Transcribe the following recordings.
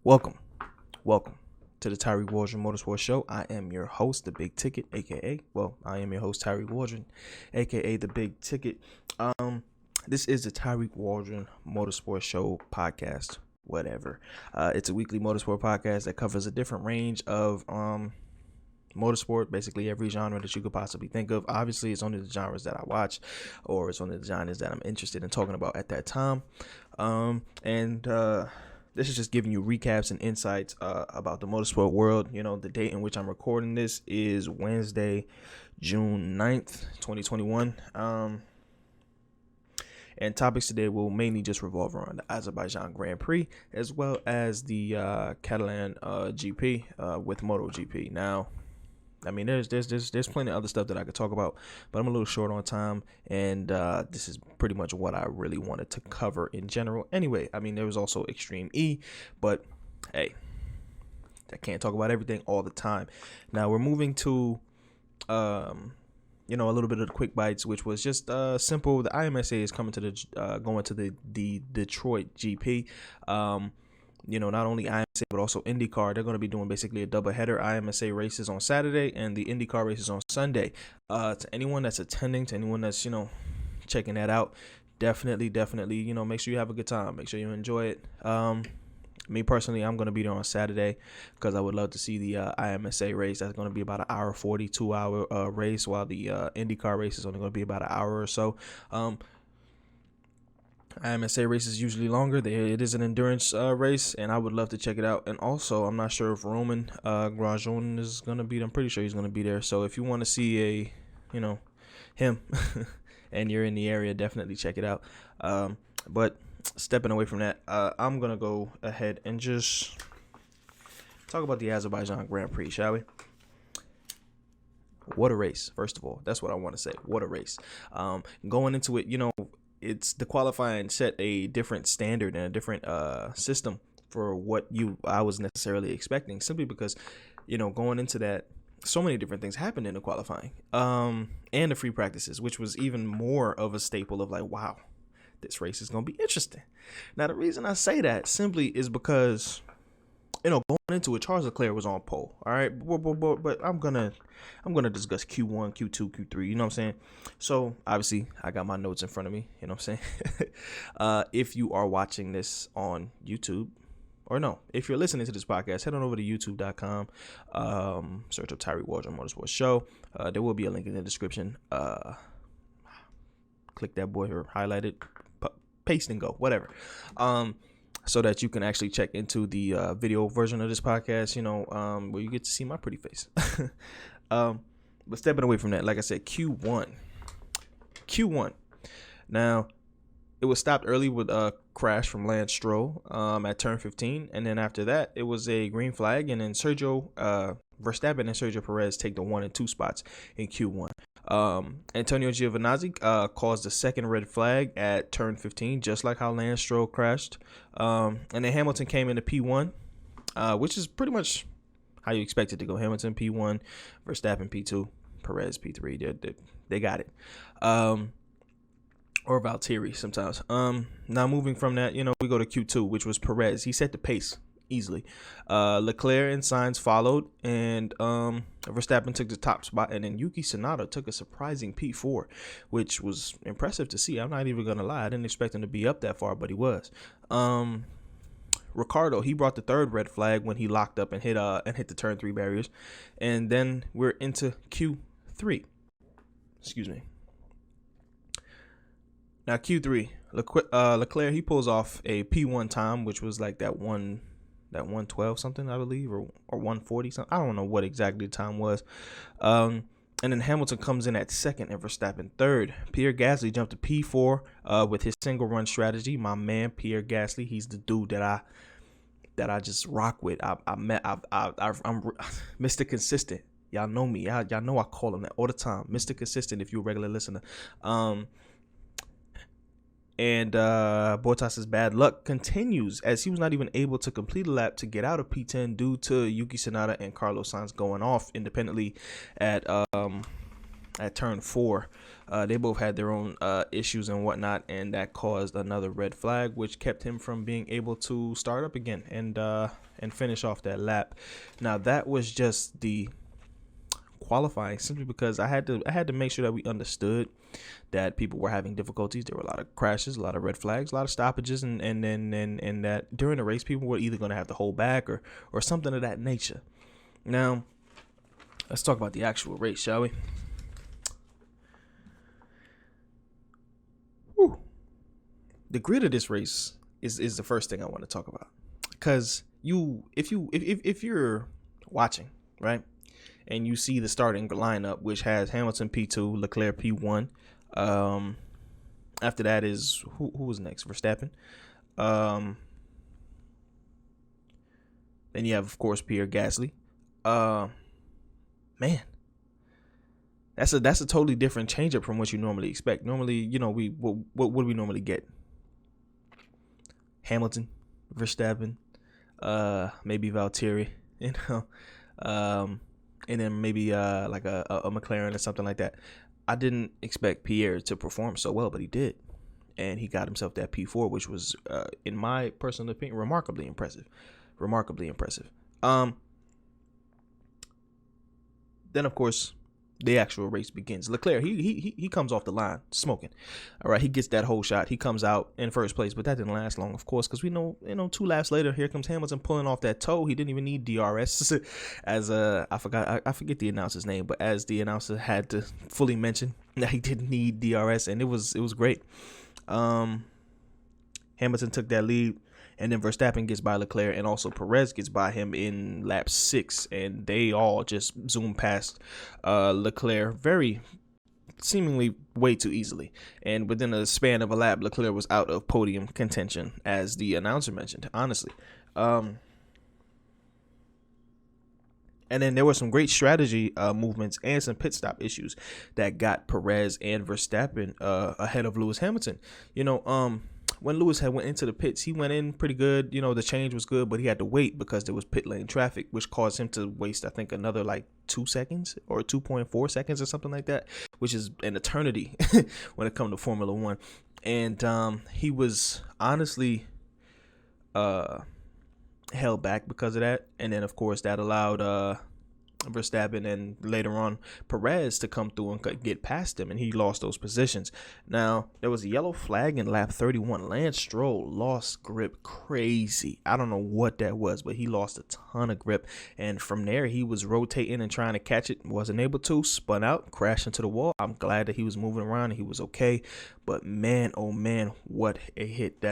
Welcome to the Tarig Motorsports Show. I am your host, the Big Ticket, aka, I am your host, Tarig Waldron, aka the Big Ticket. This is the Tarig Motorsports Show podcast, whatever. It's a weekly motorsport podcast that covers a different range of motorsport, basically every genre that you could possibly think of. Obviously, it's only the genres that I watch, or it's only the genres that I'm interested in talking about at that time. This is just giving you recaps and insights about the motorsport world. You know, the date in which I'm recording this is Wednesday, June 9th, 2021. And topics today will mainly just revolve around the Azerbaijan Grand Prix, as well as the Catalan GP with MotoGP. Now, I mean, there's plenty of other stuff that I could talk about, but I'm a little short on time, and this is pretty much what I really wanted to cover in general. Anyway, I mean, there was also Extreme E, but hey, I can't talk about everything all the time. Now we're moving to, a little bit of the quick bites, which was just simple. The IMSA is coming to going to the Detroit GP. Not only IMSA but also IndyCar. They're going to be doing basically a doubleheader. IMSA races on Saturday and the IndyCar races on Sunday. To anyone that's attending, to anyone that's checking that out, definitely make sure you have a good time. Make sure you enjoy it. Me personally, I'm going to be there on Saturday because I would love to see the IMSA race. That's going to be about an hour 40, 2-hour race, while the IndyCar race is only going to be about an hour or so. IMSA race is usually longer. It is an endurance race, and I would love to check it out. And also, I'm not sure if Roman Grosjean is going to be there. I'm pretty sure he's going to be there. So if you want to see him and you're in the area, definitely check it out. But stepping away from that, I'm going to go ahead and just talk about the Azerbaijan Grand Prix, shall we? What a race, first of all. That's what I want to say. What a race. Going into it, it's the qualifying set a different standard and a different system for what I was necessarily expecting, simply because, going into that, so many different things happened in the qualifying and the free practices, which was even more of a staple of like, wow, this race is going to be interesting. Now, the reason I say that simply is because, going into it, Charles Leclerc was on pole. All right. But I'm going to discuss Q1, Q2, Q3. You know what I'm saying? So obviously I got my notes in front of me. You know what I'm saying? If you are watching this on YouTube, or no, if you're listening to this podcast, head on over to youtube.com, search up Tarig Waldron Motorsports Show. There will be a link in the description. Click that boy or highlight it, paste and go, whatever. So that you can actually check into the video version of this podcast, where you get to see my pretty face. But stepping away from that, like I said, Q1. Now, it was stopped early with a crash from Lance Stroll at turn 15. And then after that, it was a green flag. And then Sergio Verstappen and Sergio Perez take the 1 and 2 spots in Q1. Antonio Giovinazzi caused the second red flag at turn 15, just like how Lance Stroll crashed. And then Hamilton came into P1, which is pretty much how you expect it to go. Hamilton P1, Verstappen P2, Perez P3. They got it. Or Valtteri sometimes. Now moving from that, we go to Q2, which was Perez. He set the pace easily. Leclerc and Sainz followed, and Verstappen took the top spot, and then Yuki Tsunoda took a surprising P4, which was impressive to see. I'm not even gonna lie, I didn't expect him to be up that far, but he was. Ricardo, he brought the third red flag when he locked up and hit the turn 3 barriers, and then we're into Q3. Excuse me. Now Q3, Leclerc, he pulls off a P1 time, which was like that 112 something, I believe, or 140 something. I don't know what exactly the time was. And then Hamilton comes in at second and Verstappen third. Pierre Gasly jumped to P4 with his single run strategy. My man Pierre Gasly, he's the dude that I just rock with. I'm Mr. Consistent. Y'all know me. Y'all know I call him that all the time, Mr. Consistent. If you're a regular listener. And Bottas's bad luck continues as he was not even able to complete a lap to get out of P10 due to Yuki Tsunoda and Carlos Sainz going off independently at at turn 4. They both had their own issues and whatnot, and that caused another red flag, which kept him from being able to start up again and finish off that lap. Now that was just the qualifying, simply because I had to make sure that we understood that people were having difficulties. There were a lot of crashes, a lot of red flags, a lot of stoppages, and that during the race people were either going to have to hold back or something of that nature. Now let's talk about the actual race, shall we? Whew. The grid of this race is the first thing I want to talk about, because if you're watching, right, and you see the starting lineup, which has Hamilton P2, Leclerc P1. After that is who was next? Verstappen. Then you have, of course, Pierre Gasly. Man, that's a totally different changeup from what you normally expect. Normally, what do we normally get? Hamilton, Verstappen, maybe Valtteri, and then maybe like a McLaren or something like that. I didn't expect Pierre to perform so well, but he did. And he got himself that P4, which was, in my personal opinion, remarkably impressive. Then, of course, the actual race begins. Leclerc, he comes off the line smoking. All right, he gets that whole shot. He comes out in first place, but that didn't last long, of course, because we know, 2 laps later, here comes Hamilton pulling off that toe. He didn't even need DRS, as I forget the announcer's name, but as the announcer had to fully mention that he didn't need DRS, and it was great. Hamilton took that lead. And then Verstappen gets by Leclerc, and also Perez gets by him in lap 6, and they all just zoom past Leclerc very seemingly way too easily. And within a span of a lap, Leclerc was out of podium contention, as the announcer mentioned, honestly. And then there were some great strategy movements and some pit stop issues that got Perez and Verstappen ahead of Lewis Hamilton. When Lewis had went into the pits, he went in pretty good. The change was good, but he had to wait because there was pit lane traffic, which caused him to waste, I think, another like 2 seconds or 2.4 seconds or something like that, which is an eternity when it comes to Formula One. And he was honestly held back because of that. And then, of course, that allowed Verstappen and later on Perez to come through and get past him, and he lost those positions. Now, there was a yellow flag in lap 31. Lance Stroll lost grip crazy. I don't know what that was, but he lost a ton of grip, and from there he was rotating and trying to catch it, wasn't able to, spun out, crashed into the wall. I'm glad that he was moving around and he was okay, but man, oh man, what a hit.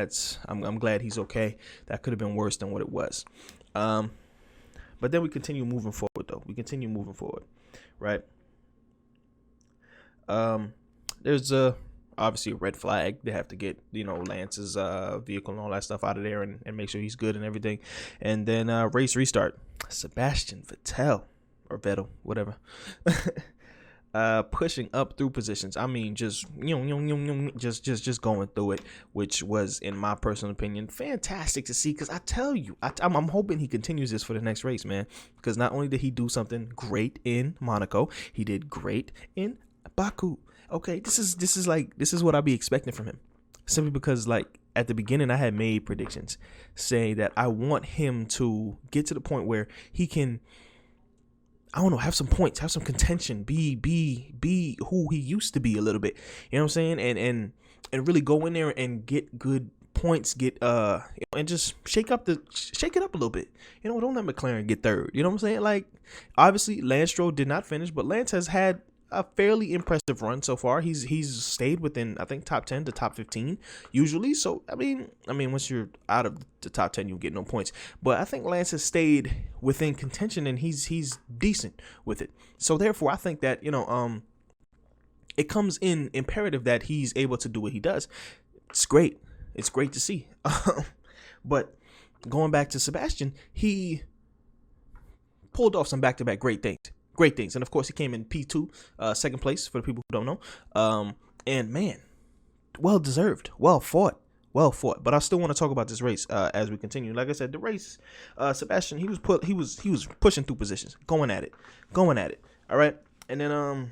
I'm glad he's okay. That could have been worse than what it was. But then we continue moving forward, though. Right? There's obviously a red flag. They have to get, Lance's vehicle and all that stuff out of there and make sure he's good and everything. And then race restart. Sebastian Vettel, or Vettel, whatever. Pushing up through positions. I mean, just going through it, which was, in my personal opinion, fantastic to see. Because I tell you, I'm hoping he continues this for the next race, man. Because not only did he do something great in Monaco, he did great in Baku. Okay, this is what I'd be expecting from him. Simply because, like, at the beginning, I had made predictions saying that I want him to get to the point where he can, I don't know, have some points, have some contention, be who he used to be a little bit. You know what I'm saying? And really go in there and get good points, and just shake it up a little bit. Don't let McLaren get third. You know what I'm saying? Like, obviously Lance Stroll did not finish, but Lance has had a fairly impressive run so far. He's stayed within, I think, top 10 to top 15 usually. So I mean once you're out of the top 10, you get no points, but I think Lance has stayed within contention, and he's decent with it. So therefore I think that it comes in imperative that he's able to do what he does. It's great to see. But going back to Sebastian, he pulled off some back-to-back great things. And of course he came in P2, second place for the people who don't know. And man, well deserved, well fought. But I still want to talk about this race as we continue. Like I said, the race, Sebastian, he was pushing through positions, going at it. All right, and then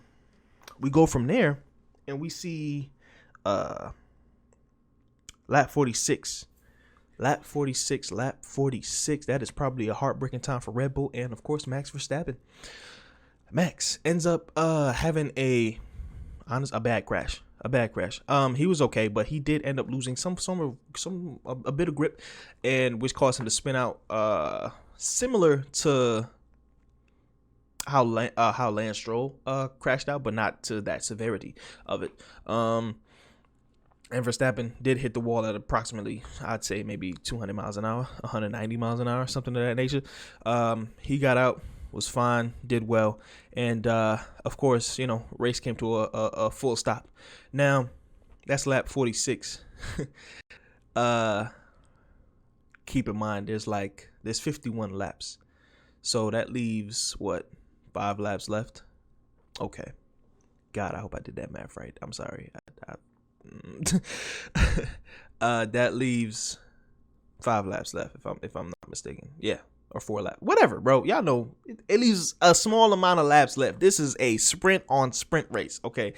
We go from there and we see lap 46. Lap 46. That is probably a heartbreaking time for Red Bull and, of course, Max Verstappen. Max ends up having a bad crash. He was okay, but he did end up losing a bit of grip, and which caused him to spin out, similar to how Lance Stroll crashed out, but not to that severity of it. And Verstappen did hit the wall at approximately, I'd say maybe 200 miles an hour, 190 miles an hour, something of that nature. He got out, was fine, did well. And, of course, race came to a full stop. Now, that's lap 46. Keep in mind, there's 51 laps. So that leaves, 5 laps left? Okay. God, I hope I did that math right. I'm sorry. That leaves 5 laps left, if I'm not mistaken. Yeah, or 4 laps, whatever, bro. Y'all know it leaves a small amount of laps left. This is a sprint on sprint race. Okay,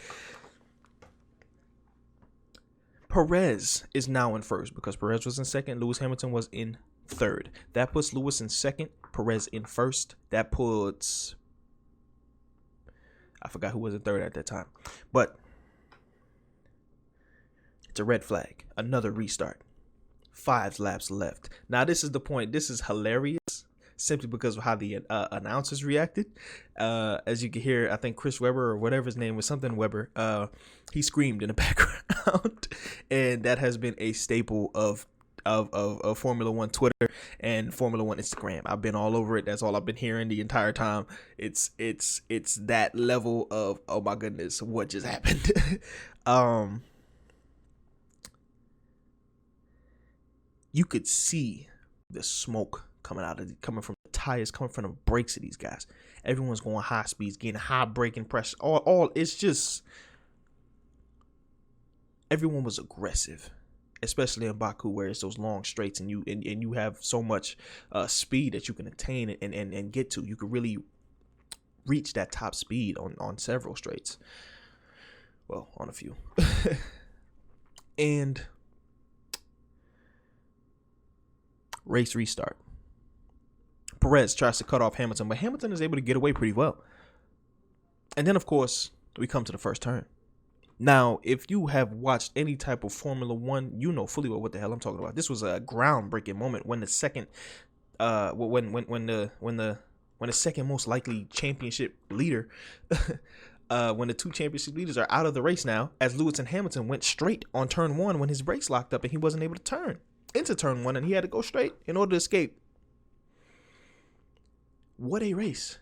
Perez is now in first because Perez was in second. Lewis Hamilton was in third. That puts Lewis in second, Perez in first. That puts, I forgot who was in third at that time, but it's a red flag. Another restart. 5 laps left. Now, this is the point. This is hilarious simply because of how the announcers reacted. As you can hear, I think Chris Webber or whatever his name was, something Webber, he screamed in the background. And that has been a staple of Formula One Twitter and Formula One Instagram. I've been all over it. That's all I've been hearing the entire time. It's that level of, oh my goodness, what just happened? You could see the smoke coming from the tires, coming from the brakes of these guys. Everyone's going high speeds, getting high braking pressure. All it's just, everyone was aggressive, especially in Baku, where it's those long straights and you have so much speed that you can attain and get to. You could really reach that top speed on several straights. Well, on a few. And race restart. Perez tries to cut off Hamilton, but Hamilton is able to get away pretty well. And then, of course, we come to the first turn. Now, if you have watched any type of Formula One, you know fully well what the hell I'm talking about. This was a groundbreaking moment when the second, when the second most likely championship leader, when the 2 championship leaders are out of the race now, as Lewis and Hamilton went straight on turn 1 when his brakes locked up and he wasn't able to turn into turn 1 and he had to go straight in order to escape. What a race.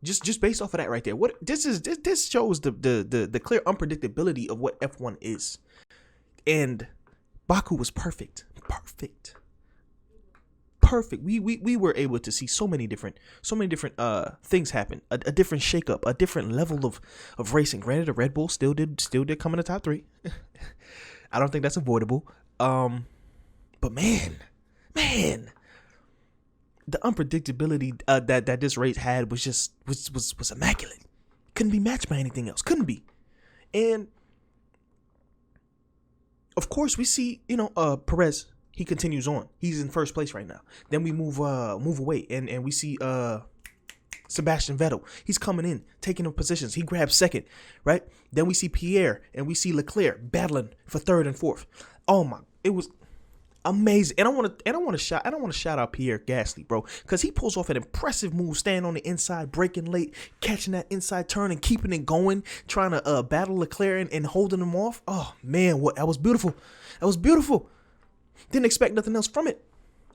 Just based off of that right there. This shows the clear unpredictability of what F1 is. And Baku was perfect. We were able to see so many different things happen. A different shakeup, a different level of racing. Granted, the Red Bull still did come in the top 3. I don't think that's avoidable. But man, the unpredictability that this race had was just was immaculate. Couldn't be matched by anything else. Couldn't be. And of course, we see Perez. He continues on. He's in first place right now. Then we move away and we see Sebastian Vettel. He's coming in, taking up positions. He grabs second, right? Then we see Pierre and we see Leclerc battling for third and fourth. Oh my! It was amazing. And I want to shout out Pierre Gasly, bro, because he pulls off an impressive move, staying on the inside, braking late, catching that inside turn and keeping it going, trying to battle Leclerc and holding him off. Oh man, that was beautiful. Didn't expect nothing else from it.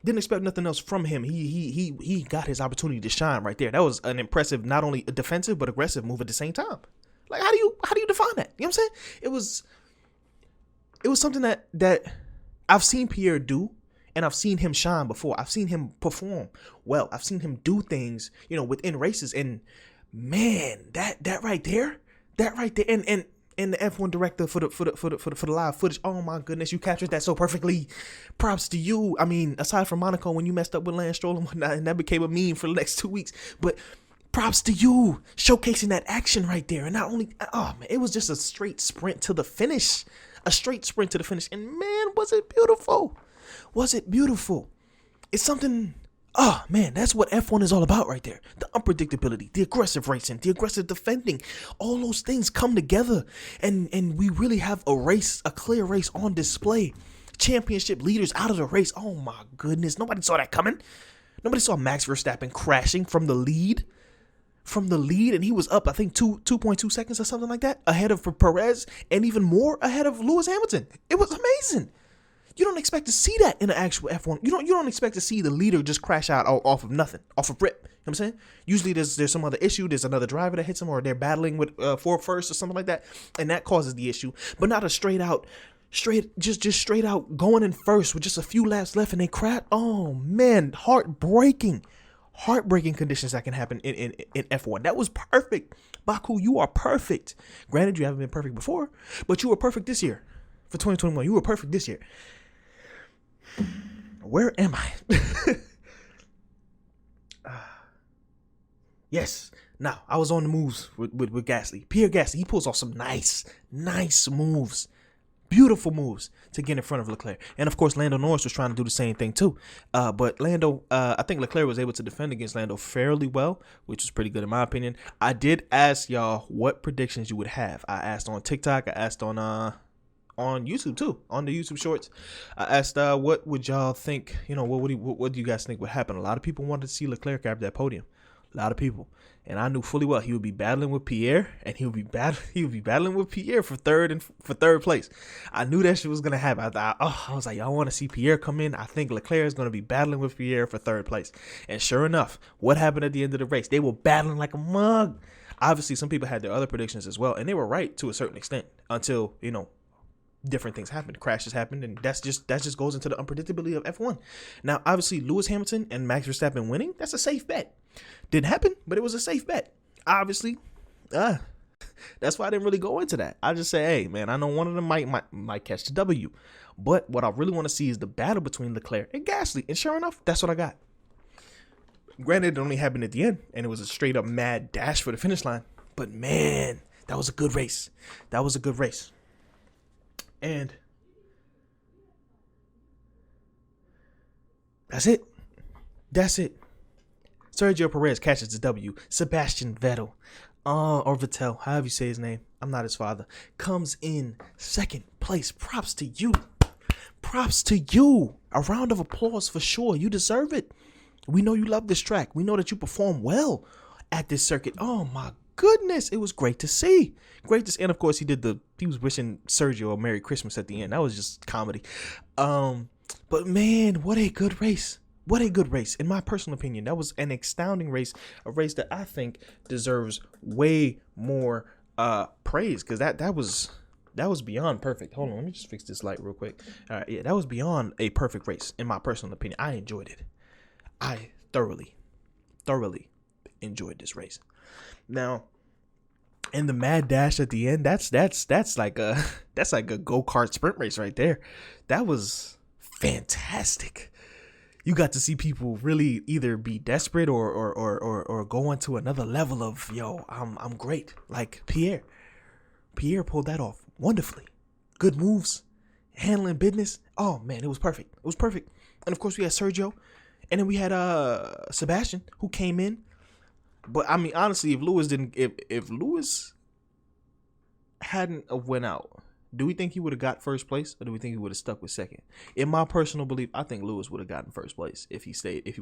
Didn't expect nothing else from him. He got his opportunity to shine right there. That was an impressive, not only a defensive but aggressive move at the same time. Like, how do you define that? You know what I'm saying? It was something that I've seen Pierre do, and I've seen him shine before. I've seen him perform well. I've seen him do things, within races. And man, that right there, and the F1 director for the live footage. Oh my goodness, you captured that so perfectly. Props to you. I mean, aside from Monaco when you messed up with Lance Stroll and whatnot, and that became a meme for the next 2 weeks. But Props to you showcasing that action right there. And not only, oh man, it was just a straight sprint to the finish. A straight sprint to the finish. And man, was it beautiful. Was it beautiful. It's something, oh man, that's what F1 is all about right there. The unpredictability, the aggressive racing, the aggressive defending. All those things come together. And we really have a clear race on display. Championship leaders out of the race. Oh my goodness. Nobody saw that coming. Nobody saw Max Verstappen crashing from the lead. And he was up, I think, 2.2 seconds or something like that, ahead of Perez, and even more ahead of Lewis Hamilton. It was amazing. You don't expect to see that in an actual F1. You don't expect to see the leader just crash out off of nothing, off of rip. You know what I'm saying? Usually there's some other issue. There's another driver that hits him, or they're battling with for first or something like that, and that causes the issue. But not a straight out going in first with just a few laps left and they crash. Oh man, heartbreaking conditions that can happen in F1. That was perfect. Baku, you are perfect. Granted, you haven't been perfect before, but you were perfect this year. For 2021, you were perfect this year. Where am I? Yes. Now, I was on the moves with Gasly. Pierre Gasly, he pulls off some nice moves. Beautiful moves to get in front of Leclerc. And of course, Lando Norris was trying to do the same thing too. But I think Leclerc was able to defend against Lando fairly well, which was pretty good in my opinion. I did ask y'all what predictions you would have. I asked on TikTok. I asked on YouTube too, on the YouTube shorts. I asked what would y'all think, what do you guys think would happen? A lot of people wanted to see Leclerc grab that podium. A lot of people. And I knew fully well he would be battling with Pierre, and he would be battling with Pierre for third place. I knew that shit was gonna happen. I was like, y'all want to see Pierre come in? I think Leclerc is gonna be battling with Pierre for third place. And sure enough, what happened at the end of the race? They were battling like a mug. Obviously, some people had their other predictions as well, and they were right to a certain extent until different things happened, crashes happened, and that just goes into the unpredictability of F1. Now, obviously, Lewis Hamilton and Max Verstappen winning, that's a safe bet. Didn't happen, but it was a safe bet. Obviously, that's why I didn't really go into that. I just say, hey, man, I know one of them might catch the W, but what I really want to see is the battle between Leclerc and Gasly, and sure enough, that's what I got. Granted, it only happened at the end, and it was a straight up mad dash for the finish line, but man, that was a good race. And that's it. Sergio Perez catches the W. Sebastian Vettel, or Vettel, however you say his name, I'm not his father, comes in second place. Props to you. A round of applause for sure. You deserve it. We know you love this track. We know that you perform well at this circuit. Oh my goodness, it was great to see. And of course, he was wishing Sergio a Merry Christmas at the end. That was just comedy. But man, what a good race. In my personal opinion, that was an astounding race, a race that I think deserves way more praise, because that was beyond perfect. Hold on, let me just fix this light real quick. All right, yeah, that was beyond a perfect race, in my personal opinion. I enjoyed it. I thoroughly enjoyed this race. Now, and the mad dash at the end, that's like a go-kart sprint race right there. That was fantastic. You got to see people really either be desperate or go into another level of, I'm great. Like Pierre pulled that off wonderfully. Good moves, handling business. Oh man, it was perfect. And of course we had Sergio, and then we had Sebastian, who came in. But I mean, honestly, if Lewis hadn't went out, do we think he would have got first place, or do we think he would have stuck with second? In my personal belief, I think Lewis would have gotten first place if he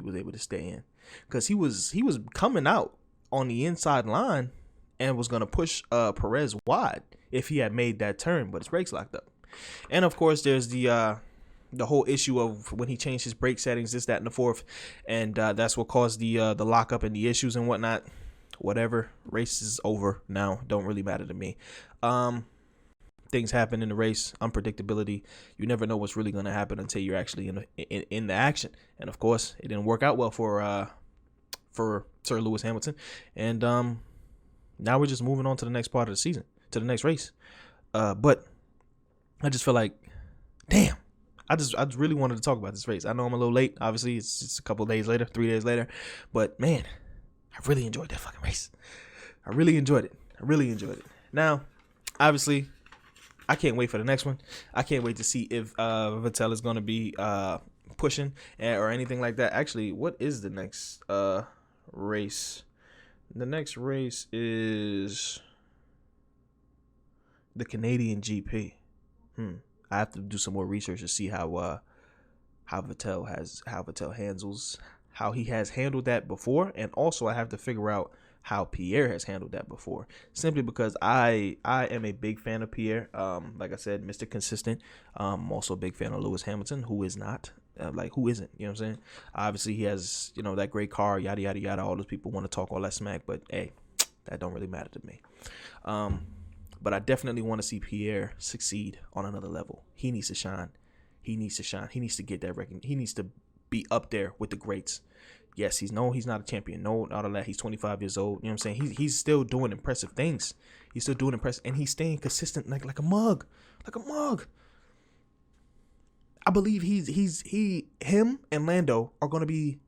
was able to stay in, because he was coming out on the inside line and was gonna push Perez wide if he had made that turn, but his brakes locked up. And of course, there's the whole issue of when he changed his brake settings, this, that, and the fourth, and that's what caused the lockup and the issues and whatnot. Whatever, race is over now. Don't really matter to me. Things happen in the race, unpredictability. You never know what's really going to happen until you're actually in the action. And of course, it didn't work out well for Sir Lewis Hamilton. And now we're just moving on to the next part of the season, to the next race. But I just feel like, damn. I just really wanted to talk about this race. I know I'm a little late. Obviously, it's a couple of days later, 3 days later. But man, I really enjoyed that fucking race. I really enjoyed it. Now, obviously, I can't wait for the next one. I can't wait to see if Vettel is going to be pushing or anything like that. Actually, what is the next race? The next race is the Canadian GP. I have to do some more research to see how Vettel handles how he has handled that before, and also I have to figure out how Pierre has handled that before. Simply because I am a big fan of Pierre. Like I said, Mr. Consistent. I'm also a big fan of Lewis Hamilton, who is not. Who isn't? You know what I'm saying? Obviously, he has, that great car, yada, yada, yada. All those people want to talk all that smack, but hey, that don't really matter to me. But I definitely want to see Pierre succeed on another level. He needs to shine. He needs to get that recognition. He needs to be up there with the greats. Yes, he's not a champion. No, not all that. He's 25 years old. You know what I'm saying? He's still doing impressive things. He's still doing impressive, and he's staying consistent like a mug. I believe him and Lando are going to be.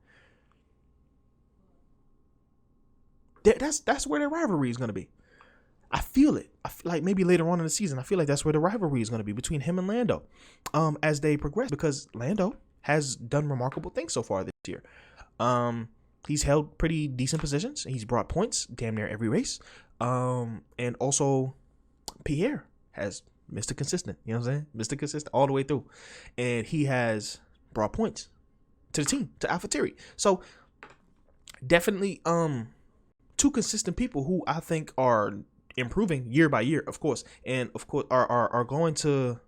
That's where their rivalry is going to be. I feel it. I feel like maybe later on in the season, I feel like that's where the rivalry is going to be between him and Lando, as they progress, because Lando has done remarkable things so far this year. He's held pretty decent positions. He's brought points damn near every race. And also Pierre has Mr. Consistent, you know what I'm saying? Mr. Consistent all the way through. And he has brought points to the team, to AlphaTauri. So definitely two consistent people who I think are improving year by year, of course. And of course are going to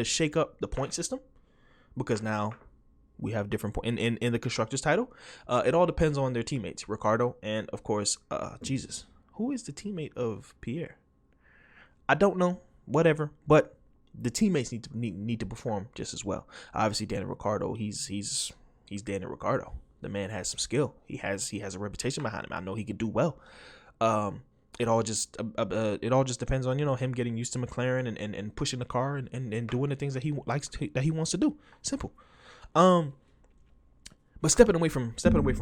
shake up the point system, because now we have different points in the constructors title. It all depends on their teammates, Ricardo, and of course, who is the teammate of Pierre? I don't know. Whatever, but the teammates need to perform just as well. Obviously, Daniel Ricciardo, he's Daniel Ricciardo. The man has some skill. He has a reputation behind him. I know he could do well. It all just depends on him getting used to McLaren and pushing the car and doing the things that he likes that he wants to do. Simple. But stepping away from Formula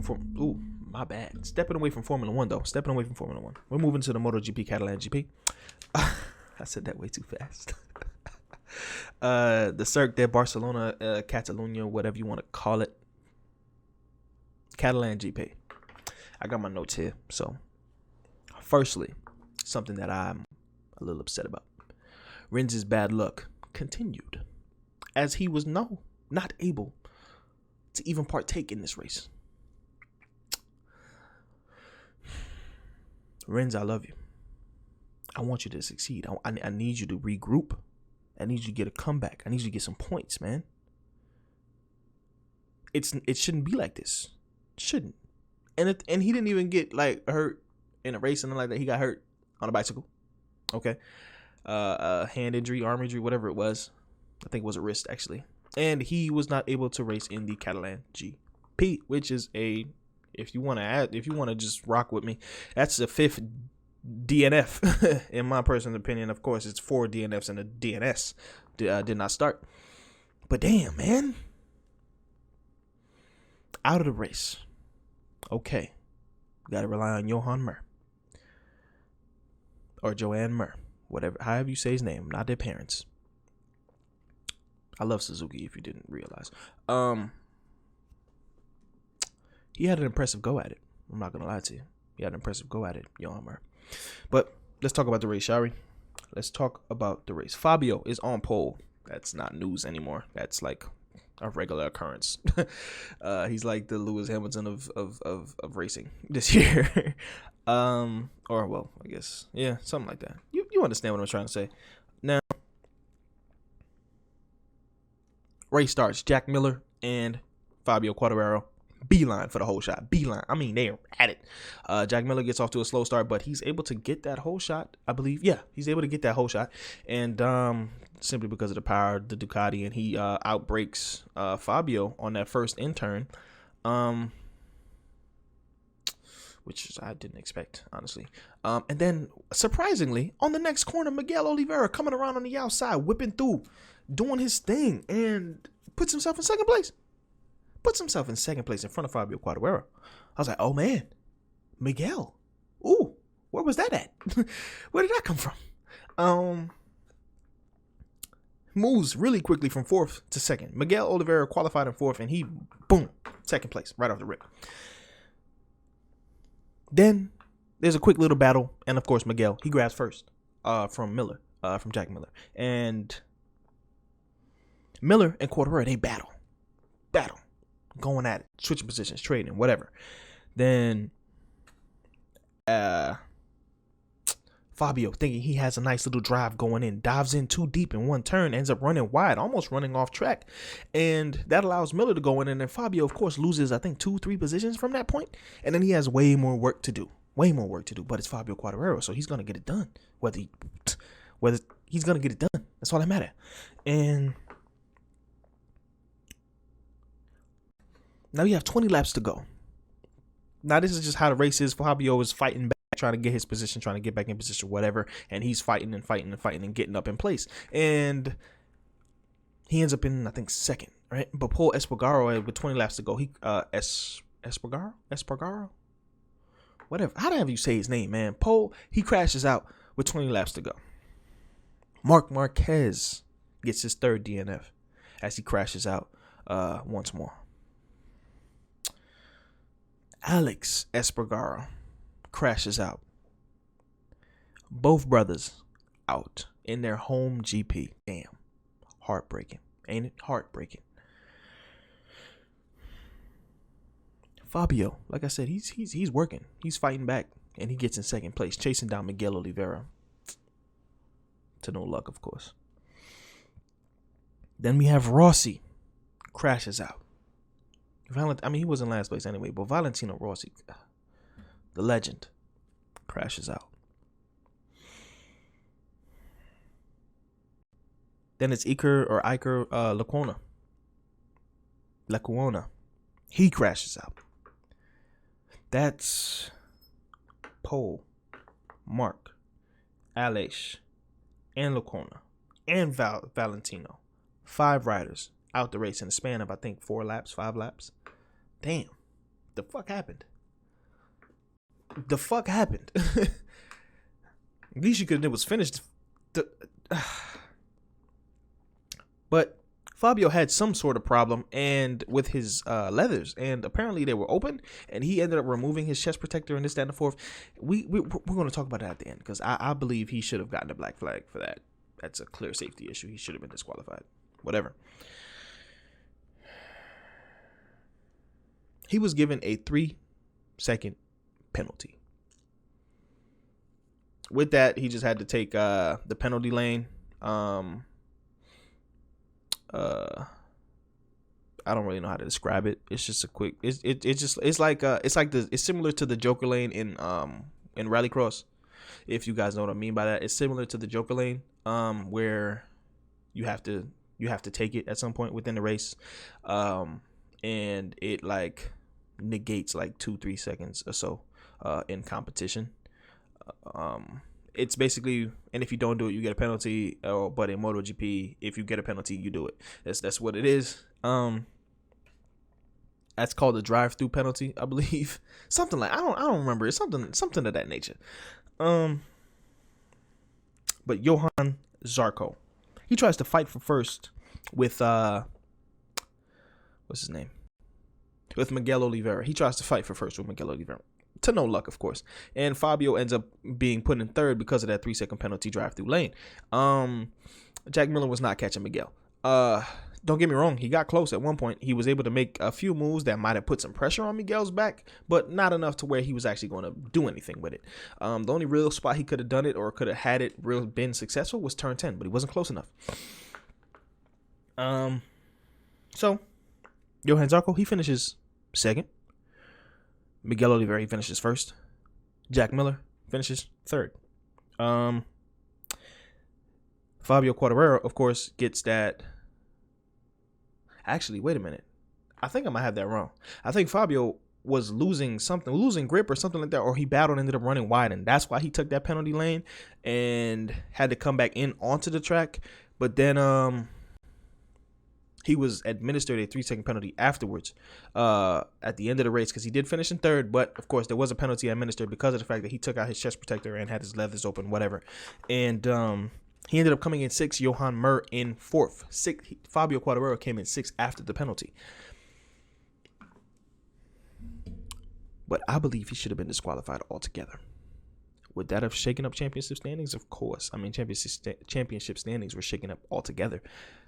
1 though. We're moving to the MotoGP, Catalan GP. I said that way too fast. The Cirque de Barcelona, Catalunya, whatever you want to call it. Catalan GP. I got my notes here. So, firstly, something that I'm a little upset about. Rins' bad luck continued, as he was not able to even partake in this race. Rins, I love you. I want you to succeed. I need you to regroup. I need you to get a comeback. I need you to get some points, man. It shouldn't be like this. It shouldn't. And he didn't even get hurt in a race and like that. He got hurt on a bicycle. Okay. Hand injury, arm injury, whatever it was. I think it was a wrist actually. And he was not able to race in the Catalan GP, which is if you want to just rock with me, that's the 5th DNF in my personal opinion. Of course, it's 4 DNFs and the DNS did not start. But damn, man, out of the race. Okay, got to rely on Johan Mir or Joanne Mir, however you say his name. Not their parents. I love Suzuki, if you didn't realize. He had an impressive go at it. I'm not gonna lie to you. He had an impressive go at it, Johan Mir. But let's talk about the race, shall we? Let's talk about the race. Fabio is on pole. That's not news anymore. That's like a regular occurrence. He's like the Lewis Hamilton of racing this year. Or well, I guess, yeah, something like that. You understand what I'm trying to say. Now, race starts. Jack Miller and Fabio Quartararo beeline for the whole shot. Beeline. I mean, they're at it. Jack Miller gets off to a slow start, but he's able to get that whole shot, I believe. Yeah, he's able to get that whole shot. And simply because of the power of the Ducati, and he outbreaks Fabio on that first in-turn, which I didn't expect, honestly. And then, surprisingly, on the next corner, Miguel Oliveira coming around on the outside, whipping through, doing his thing, and puts himself in second place. In front of Fabio Quartararo. I was like, oh man, Miguel. Ooh, where was that at? Where did that come from? Moves really quickly from 4th to 2nd. Miguel Oliveira qualified in 4th, and he, boom, 2nd place right off the rip. Then there's a quick little battle, and of course Miguel, he grabs first from Jack Miller. And Miller and Quartararo, they battle, going at it, switching positions, trading, whatever. Then Fabio, thinking he has a nice little drive going in, dives in too deep in one turn, ends up running wide, almost running off track. And that allows Miller to go in. And then Fabio, of course, loses, I think, 2-3 positions from that point. And then he has way more work to do. But it's Fabio Quartararo, so he's going to get it done. Whether he's going to get it done. That's all that matters. And now you have 20 laps to go. Now, this is just how the race is. Fabio is fighting back, trying to get his position, trying to get back in position, whatever. And he's fighting and getting up in place. And he ends up in, I think, 2nd, right? But Paul Espargaro, with 20 laps to go, he Espargaro? Whatever. How the hell you say his name, man? Paul, he crashes out with 20 laps to go. Marc Marquez gets his 3rd DNF as he crashes out once more. Alex Espargaro crashes out. Both brothers out in their home GP. Damn. Heartbreaking. Ain't it? Heartbreaking. Fabio, like I said, he's working. He's fighting back, and he gets in 2nd place, chasing down Miguel Oliveira. To no luck, of course. Then we have Rossi. Crashes out. He was in last place anyway, but Valentino Rossi, the legend, crashes out. Then it's Iker Lecuona. He crashes out. That's Paul, Mark, Aleix, and Lecuona, and Valentino. 5 riders out the race in the span of, I think, 5 laps. Damn. The fuck happened? At least you could have, it was finished. But Fabio had some sort of problem and with his leathers, and apparently they were open, and he ended up removing his chest protector and this, that, and the fourth. We're going to talk about that at the end, because I believe he should have gotten a black flag for that. That's a clear safety issue. He should have been disqualified. Whatever. He was given a 3-second penalty. With that, he just had to take the penalty lane. I don't really know how to describe it. It's just a quick. It's similar to the Joker lane in Rallycross. If you guys know what I mean by that, it's similar to the Joker lane, where you have to take it at some point within the race, and it like negates like 2-3 seconds or so in competition. It's basically, and if you don't do it, you get a penalty. But in MotoGP, if you get a penalty, you do it. That's what it is. That's called a drive-through penalty, I believe. Something like I don't remember. It's something of that nature. But Johan Zarco, he tries to fight for first with what's his name? With Miguel Oliveira. He tries to fight for first with Miguel Oliveira. To no luck, of course. And Fabio ends up being put in 3rd because of that 3-second penalty drive-through lane. Jack Miller was not catching Miguel. Don't get me wrong, he got close at one point. He was able to make a few moves that might have put some pressure on Miguel's back, but not enough to where he was actually going to do anything with it. The only real spot he could have done it or could have had it been successful was turn 10, but he wasn't close enough. So Johan Zarco, he finishes 2nd. Miguel Oliveira, he finishes 1st. Jack Miller finishes 3rd. Fabio Quartararo, of course, gets that. Actually, wait a minute. I think I might have that wrong. I think Fabio was losing grip or something like that, or he battled and ended up running wide, and that's why he took that penalty lane and had to come back in onto the track. But then he was administered a 3-second penalty afterwards at the end of the race, because he did finish in third, but of course there was a penalty administered because of the fact that he took out his chest protector and had his leathers open, whatever. And he ended up coming in 6th, Johan Mir in 4th. Fabio Quartararo came in 6th after the penalty. But I believe he should have been disqualified altogether. Would that have shaken up championship standings? Of course. I mean, championship standings were shaken up altogether.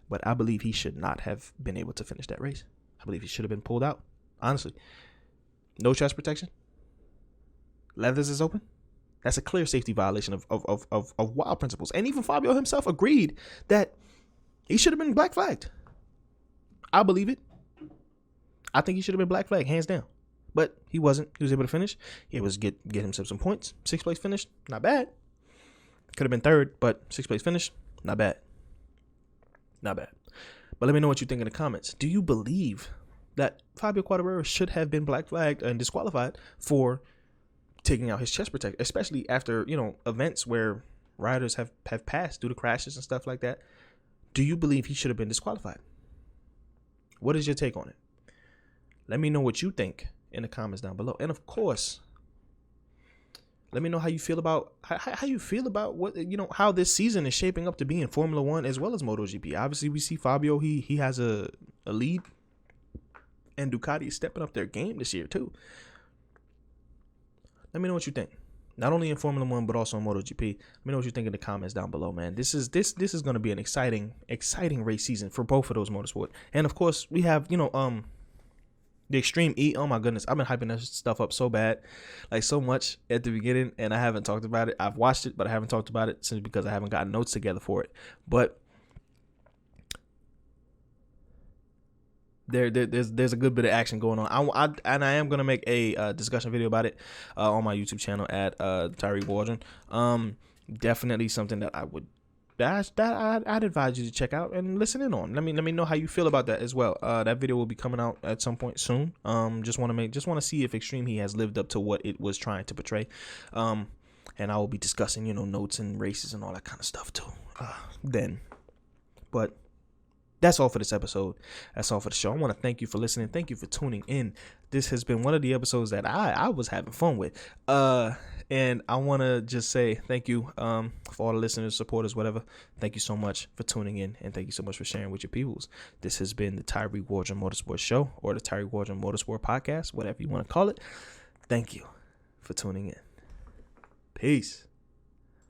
But I believe he should not have been able to finish that race. I believe he should have been pulled out. Honestly. No chest protection. Leathers is open. That's a clear safety violation of wild principles. And even Fabio himself agreed that he should have been black flagged. I believe it. I think he should have been black flagged, hands down. But he wasn't. He was able to finish. He was get himself some points. 6th place finish, not bad. Could have been 3rd, but 6th place finish, not bad. Not bad. But let me know what you think in the comments. Do you believe that Fabio Quartararo should have been black flagged and disqualified for taking out his chest protector, especially after, events where riders have passed due to crashes and stuff like that? Do you believe he should have been disqualified? What is your take on it? Let me know what you think in the comments down below. And of course, let me know how you feel about what, how this season is shaping up to be in Formula 1 as well as MotoGP. Obviously, we see Fabio, he has a lead, and Ducati is stepping up their game this year too. Let me know what you think. Not only in Formula 1, but also in MotoGP. Let me know what you think in the comments down below, man. This is going to be an exciting race season for both of those motorsports. And of course, we have, the Extreme E. Oh my goodness, I've been hyping this stuff up so bad, like so much at the beginning, and I haven't talked about it. I've watched it, but I haven't talked about it simply because I haven't gotten notes together for it. But there's a good bit of action going on. I am gonna make a discussion video about it on my YouTube channel at Tarig Wardren. Definitely something that I'd advise you to check out and listen in on. Let me know how you feel about that as well. That video will be coming out at some point soon. Just want to see if Extreme He has lived up to what it was trying to portray. And I will be discussing, notes and races and all that kind of stuff too. Then, but that's all for this episode. That's all for the show. I want to thank you for listening. Thank you for tuning in. This has been one of the episodes that I was having fun with. And I want to just say thank you for all the listeners, supporters, whatever. Thank you so much for tuning in, and thank you so much for sharing with your peoples. This has been the Tarig Wardren Motorsport Show, or the Tarig Wardren Motorsport Podcast, whatever you want to call it. Thank you for tuning in. Peace.